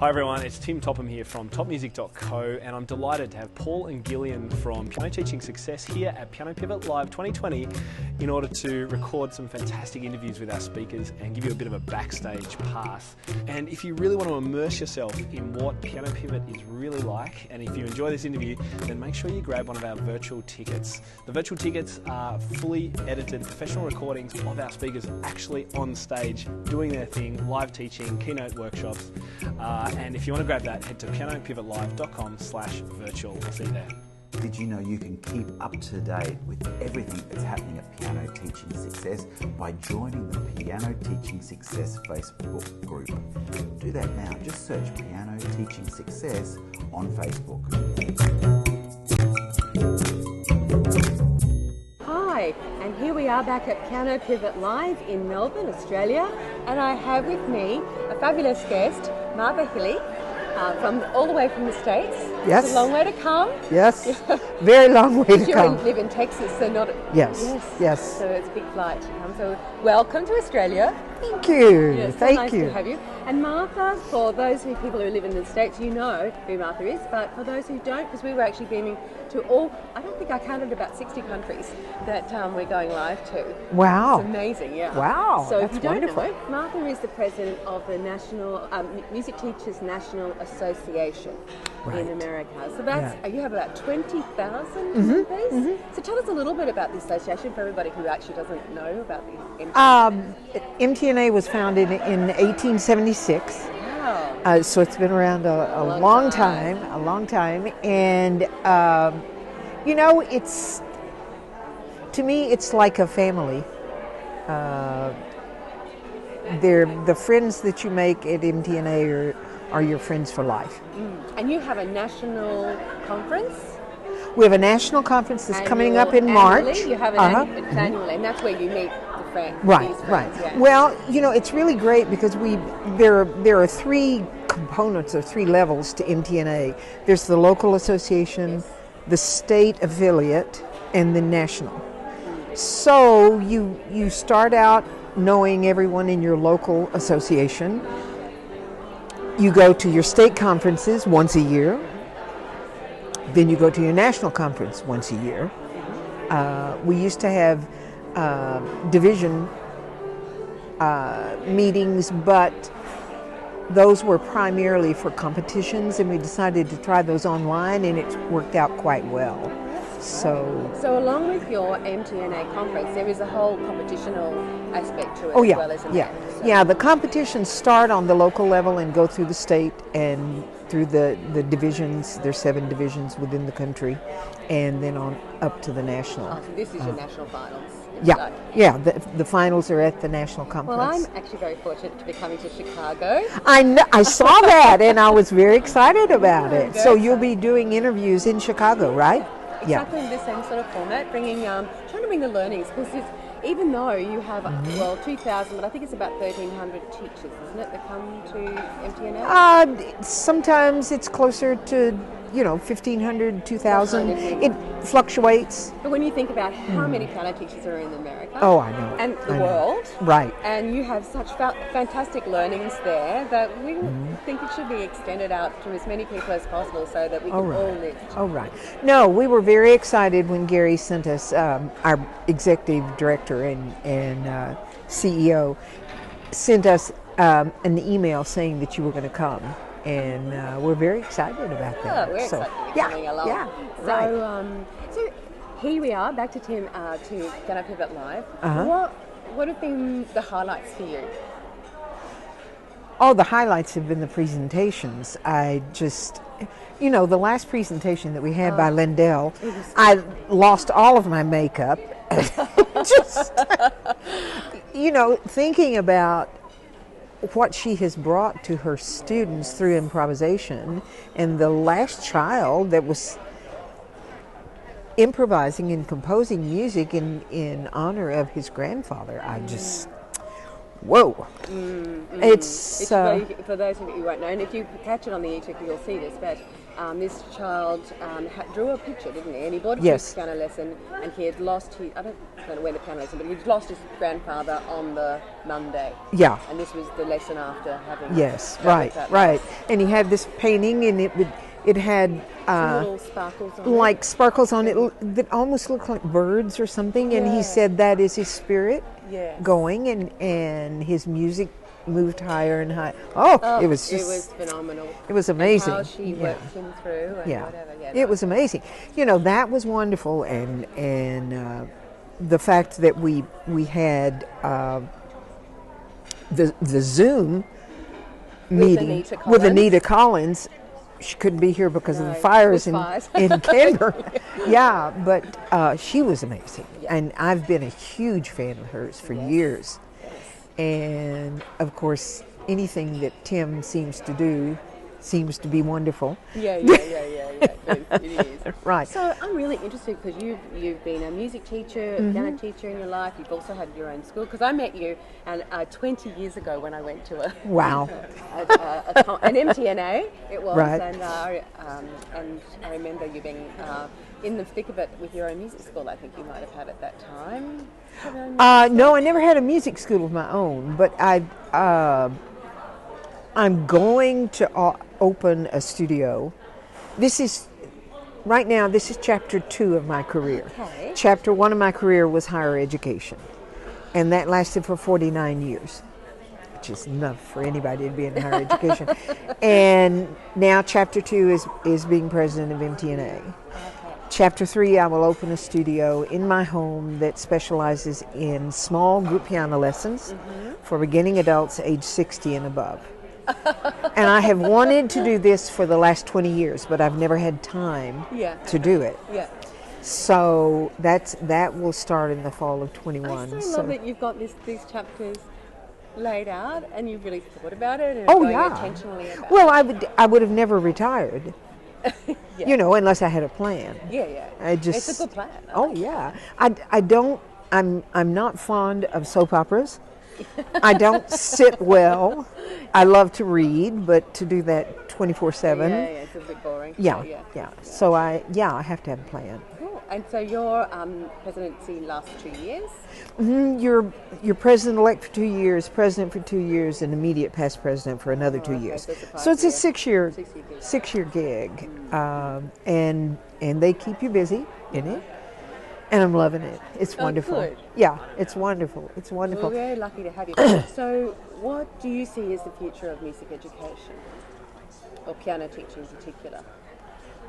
Hi everyone, it's Tim Topham here from topmusic.co, and I'm delighted to have Paul and Gillian from Piano Teaching Success here at Piano Pivot Live 2020 in order to record some fantastic interviews with our speakers and give you a bit of a backstage pass. And if you really want to immerse yourself in what Piano Pivot is really like, and if you enjoy this interview, then make sure you grab one of our virtual tickets. The virtual tickets are fully edited professional recordings of our speakers actually on stage doing their thing, live teaching, keynote workshops. And if you want to grab that, head to pianopivotlive.com/virtual. I'll see you there. Did you know you can keep up to date with everything that's happening at Piano Teaching Success by joining the Piano Teaching Success Facebook group? Do that now. Just search Piano Teaching Success on Facebook. Hi, and here we are back at Piano Pivot Live in Melbourne, Australia, and I have with me a fabulous guest, Martha Hilley, from all the way from the States. Yes. It's a long way to come. Yes. Very long way to come. You live in Texas, so not... Yes. Yes. So it's a big flight to come. So welcome to Australia. Thank you. Yes, Thank nice you. to have you. And Martha, for those people who live in the States, you know who Martha is, but for those who don't, because we were actually beaming to all, I don't think I counted about 60 countries that we're going live to. Wow. It's amazing, yeah. Wow, So that's if you don't wonderful. know, Martha is the president of the National Music Teachers National Association in America. So that's you have about 20,000 members. So tell us a little bit about the association for everybody who actually doesn't know about the MTNA. MTNA was founded in 1876. Wow. So it's been around a long time, and you know, it's, to me, it's like a family. They're the friends that you make at MTNA are your friends for life. And you have a national conference? We have a national conference that's coming up in March. You have an annually, and that's where you meet the friends. Right, these friends, right. Yeah. Well, you know, it's really great because there are three components or three levels to MTNA. There's the local association, the state affiliate, and the national. So you start out knowing everyone in your local association. You go to your state conferences once a year. Then you go to your national conference once a year. We used to have division meetings, but those were primarily for competitions, and we decided to try those online, and it worked out quite well. So along with your MTNA conference, there is a whole competitional aspect to it as well, isn't there? So. Yeah, the competitions start on the local level and go through the state and through the divisions. There's 7 divisions within the country, and then on up to the national. Oh, so this is your national finals. The finals are at the national conference. Well, I'm actually very fortunate to be coming to Chicago. I saw that, and I was very excited about it. So you'll be doing interviews in Chicago, right? Exactly in the same sort of format, trying to bring the learnings, because even though you have 2,000, but I think it's about 1,300 teachers, isn't it, that come to MTNA? Sometimes it's closer to 1,500, 2,000. It fluctuates. But when you think about how many piano teachers are in America, I know, and the world, right, and you have such fantastic learnings there that we think it should be extended out to as many people as possible so that we can all lift. Oh, right. No, we were very excited when Gary sent us, our executive director and CEO, sent us an email saying that you were going to come. And we're very excited about that. We're excited to be coming along. So here we are, back to Tim, to Piano Pivot Live. What have been the highlights for you? Oh, the highlights have been the presentations. I just, the last presentation that we had by Lindell, I lost all of my makeup. Just, thinking about what she has brought to her students through improvisation, and the last child that was improvising and composing music in honor of his grandfather. I just, whoa. It's for those of you who won't know, and if you catch it on the YouTube, you'll see this, but this child drew a picture, didn't he? And he bought a Yes. piano lesson, and he had lost his, I don't know where the piano lesson, but he'd lost his grandfather on the Monday. Yeah. And this was the lesson after having... Yes, dealt right, with that right. loss. And he had this painting, and it had Some little sparkles on it. like sparkles on it that almost looked like birds or something. And Yeah. he said that is his spirit Yes. going, and his music moved higher and higher. Oh, it was just, It was phenomenal. it was amazing. How she Yeah. worked him through and Yeah, whatever. Yeah, it was amazing. You know, that was wonderful, and the fact that we had the Zoom meeting Anita with Collins. Anita Collins. She couldn't be here because of the No, fires with in fires. in Canberra. Yeah, but she was amazing, Yeah. and I've been a huge fan of hers for Yes. years. Yes. And of course, anything that Tim seems to do seems to be wonderful. Yeah. It is. Right. So I'm really interested because you've been a music teacher, a piano teacher in your life. You've also had your own school. Because I met you 20 years ago when I went to Wow. an MTNA. It was, Right. and I remember you being in the thick of it with your own music school. I think you might have had at that time. No, I never had a music school of my own, but I'm going to open a studio. This is chapter 2 of my career. Okay. Chapter 1 of my career was higher education, and that lasted for 49 years, which is enough for anybody to be in higher education. And now chapter 2 is being president of MTNA. Chapter 3, I will open a studio in my home that specializes in small group piano lessons for beginning adults age 60 and above. And I have wanted to do this for the last 20 years, but I've never had time to do it. Yeah. So that will start in the fall of 21. I still love that you've got these chapters laid out and you've really thought about it and Oh going yeah. intentionally about Well, I would have never retired. Yeah. You know, unless I had a plan. it. Yeah. It's a good plan. Oh yeah. I'm not fond of soap operas. I don't sit well. I love to read, but to do that 24/7. Yeah, it's a bit boring. Yeah. So I have to have a plan. Cool. And so your presidency lasts 2 years? You're president-elect for 2 years, president for 2 years, and immediate past president for another 2 okay, years. so it's a So it's a 5-year. 6-year 6-year gig. gig, and they keep you busy in it, and I'm loving it. It's wonderful. Good. Yeah, it's wonderful. It's We're wonderful. very lucky to have you. So what do you see as the future of music education, or piano teaching in particular?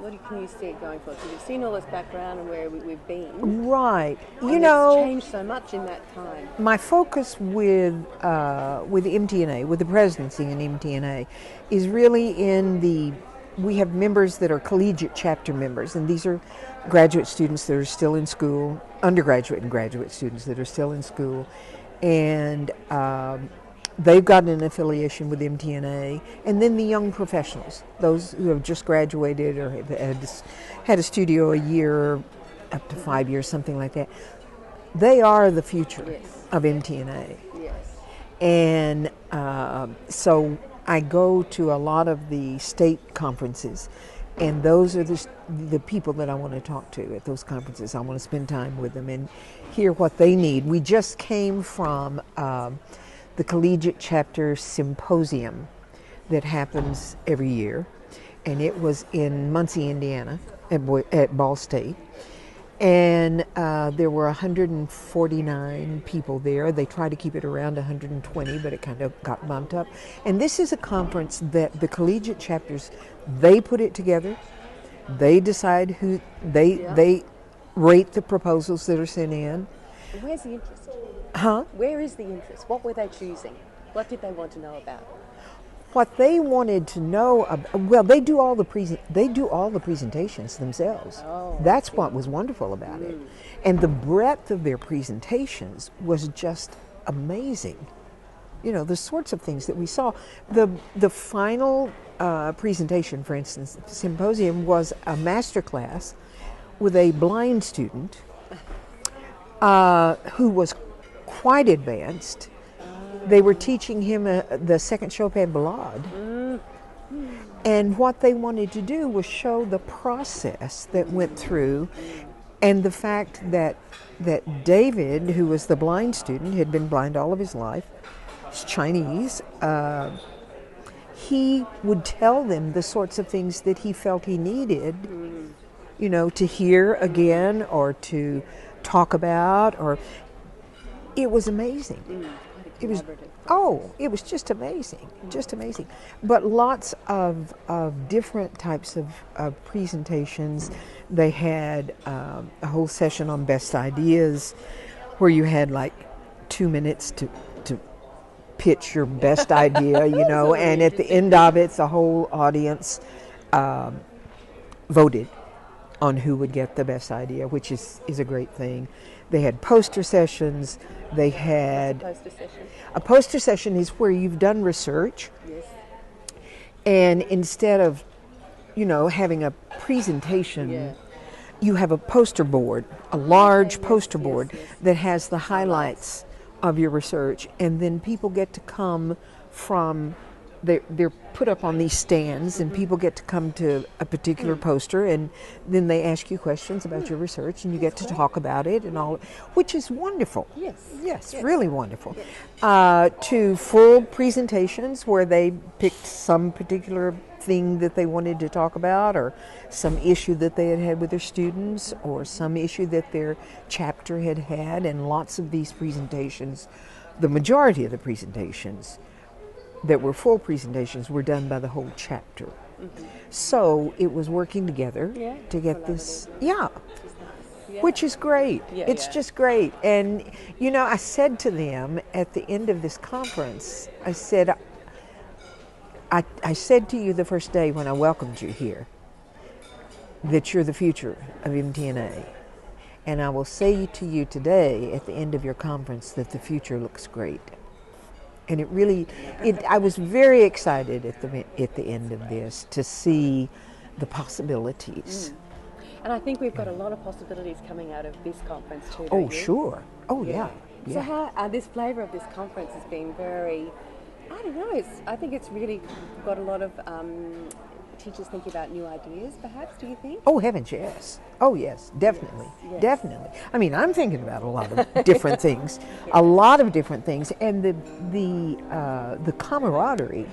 What can you see going forward? Because you've seen all this background and where we've been. Right. And You it's know, changed so much in that time. my focus with MTNA, with the presidency in MTNA, is really we have members that are collegiate chapter members, and these are graduate students that are still in school, undergraduate and graduate students that are still in school, and they've got an affiliation with MTNA, and then the young professionals, those who have just graduated or have had a studio a year, up to 5 years, something like that. They are the future Yes. of MTNA. Yes. And so I go to a lot of the state conferences, and those are the people that I want to talk to at those conferences. I want to spend time with them and hear what they need. We just came from the Collegiate Chapter Symposium that happens every year, and it was in Muncie, Indiana, at Ball State. And there were 149 people there. They try to keep it around 120, but it kind of got bumped up. And this is a conference that the collegiate chapters, they put it together. They decide who, they rate the proposals that are sent in. Where's the interest? Huh? Where is the interest? What were they choosing? What did they want to know about? What they wanted to know, well, they do all the presentations themselves. Oh, That's what was wonderful about it, and the breadth of their presentations was just amazing. You know, the sorts of things that we saw. The final presentation, for instance, the symposium was a master class with a blind student who was quite advanced. They were teaching him the second Chopin Ballade. And what they wanted to do was show the process that went through, and the fact that David, who was the blind student, had been blind all of his life, he's Chinese, he would tell them the sorts of things that he felt he needed, you know, to hear again or to talk about, or it was amazing. It was, it was just amazing, just amazing. But lots of different types of presentations. They had a whole session on best ideas, where you had like 2 minutes to pitch your best idea, you know, and at the end of it, the whole audience voted on who would get the best idea, which is a great thing. They had poster sessions. They had a poster session is where you've done research, and instead of, you know, having a presentation, you have a poster board, a large poster board that has the highlights of your research, and then people get to come from, they're put up on these stands, and people get to come to a particular poster, and then they ask you questions about your research, and you get to talk about it and all, which is wonderful. Yes, really wonderful. To full presentations where they picked some particular thing that they wanted to talk about, or some issue that they had had with their students, or some issue that their chapter had had, and lots of these presentations, the majority of the presentations that were full presentations were done by the whole chapter. So it was working together to get this, which is great. It's just great. And, you know, I said to them at the end of this conference, I said, I said to you the first day when I welcomed you here that you're the future of MTNA. And I will say to you today at the end of your conference that the future looks great. And it really, I was very excited at the end of this to see the possibilities. And I think we've got a lot of possibilities coming out of this conference too. Oh, sure. Oh, yeah. So how this flavour of this conference has been very, I don't know, I think it's really got a lot of teachers thinking about new ideas, perhaps, do you think? Oh, heavens, yes. Oh, yes, definitely. Definitely. I mean, I'm thinking about a lot of different things, a lot of different things, and the camaraderie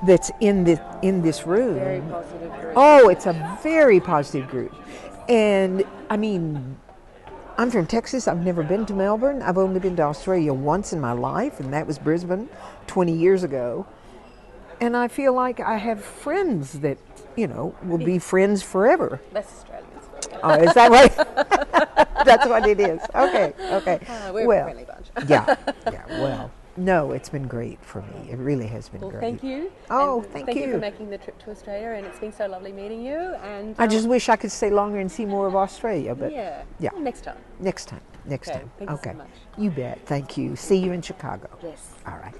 that's in this room. Very positive group. Oh, it's a very positive group. And, I mean, I'm from Texas. I've never been to Melbourne. I've only been to Australia once in my life, and that was Brisbane 20 years ago. And I feel like I have friends that, you know, will be friends forever. That's Australians. Oh, is that right? That's what it is. Okay. We're a friendly bunch. yeah. Well, no, it's been great for me. It really has been great. Thank you. Oh, and thank you. you for making the trip to Australia, and it's been so lovely meeting you. And I just wish I could stay longer and see more of Australia, but yeah. Well, next time. Next time. Thank you so much. You bet. Thank you. See you in Chicago. Yes. All right.